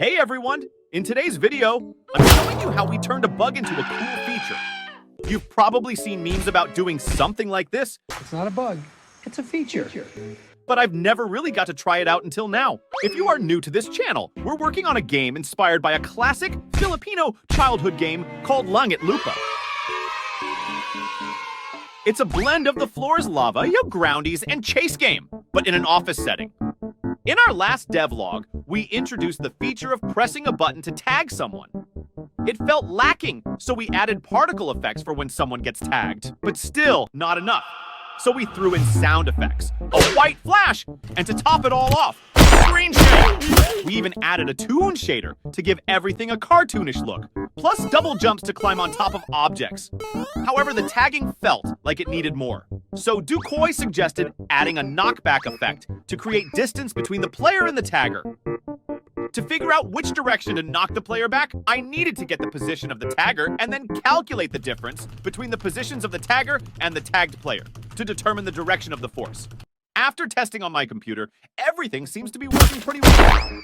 Hey everyone! In today's video, I'm showing you how we turned a bug into a cool feature. You've probably seen memes about doing something like this. It's not a bug, it's a feature. But I've never really got to try it out until now. If you are new to this channel, we're working on a game inspired by a classic Filipino childhood game called Langit Lupa. It's a blend of the floor is lava, groundies, and chase game, but in an office setting. In our last devlog, we introduced the feature of pressing a button to tag someone. It felt lacking, so we added particle effects for when someone gets tagged. But still, not enough. So we threw in sound effects, a white flash, and to top it all off, screen shake! We even added a toon shader to give everything a cartoonish look, plus double jumps to climb on top of objects. However, the tagging felt like it needed more. So Dukoy suggested adding a knockback effect to create distance between the player and the tagger. To figure out which direction to knock the player back, I needed to get the position of the tagger and then calculate the difference between the positions of the tagger and the tagged player to determine the direction of the force. After testing on my computer, everything seems to be working pretty well.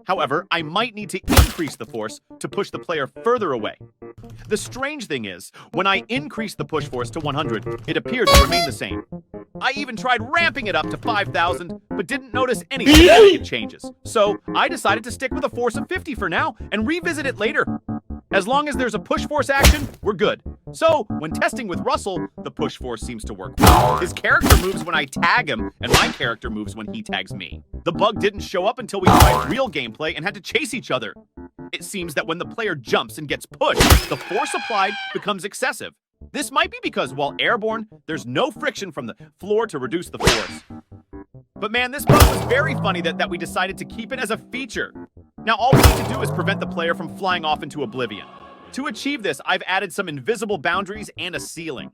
However, I might need to increase the force to push the player further away. The strange thing is, when I increased the push force to 100, it appeared to remain the same. I even tried ramping it up to 5,000, but didn't notice any significant changes. So I decided to stick with a force of 50 for now and revisit it later. As long as there's a push force action, we're good. So, when testing with Russell, the push force seems to work well. His character moves when I tag him, and my character moves when he tags me. The bug didn't show up until we tried real gameplay and had to chase each other. It seems that when the player jumps and gets pushed, the force applied becomes excessive. This might be because while airborne, there's no friction from the floor to reduce the force. But man, this bug was very funny that we decided to keep it as a feature. Now all we need to do is prevent the player from flying off into oblivion. To achieve this, I've added some invisible boundaries and a ceiling.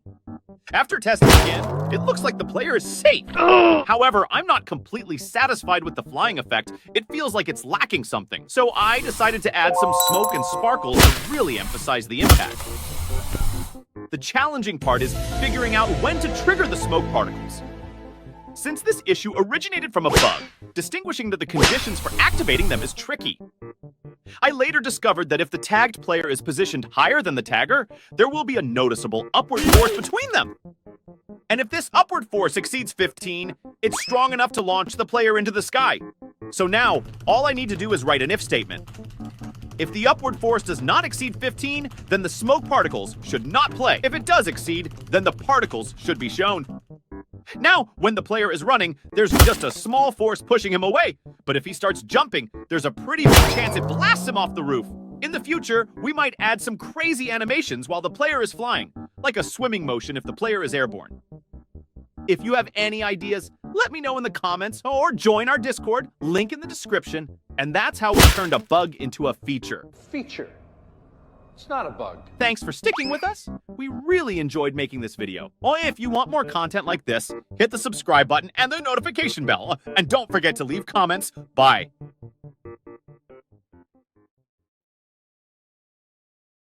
After testing again, it looks like the player is safe. However, I'm not completely satisfied with the flying effect. It feels like it's lacking something. So I decided to add some smoke and sparkles to really emphasize the impact. The challenging part is figuring out when to trigger the smoke particles. Since this issue originated from a bug, distinguishing the conditions for activating them is tricky. I later discovered that if the tagged player is positioned higher than the tagger, there will be a noticeable upward force between them. And if this upward force exceeds 15, it's strong enough to launch the player into the sky. So now, all I need to do is write an if statement. If the upward force does not exceed 15, then the smoke particles should not play. If it does exceed, then the particles should be shown. Now, when the player is running, there's just a small force pushing him away. But if he starts jumping, there's a pretty big chance it blasts him off the roof. In the future, we might add some crazy animations while the player is flying, like a swimming motion if the player is airborne. If you have any ideas, let me know in the comments or join our Discord, link in the description. And that's how we turned a bug into a feature. Feature. It's not a bug. Thanks for sticking with us. We really enjoyed making this video. Oh, if you want more content like this, hit the subscribe button and the notification bell. And don't forget to leave comments. Bye.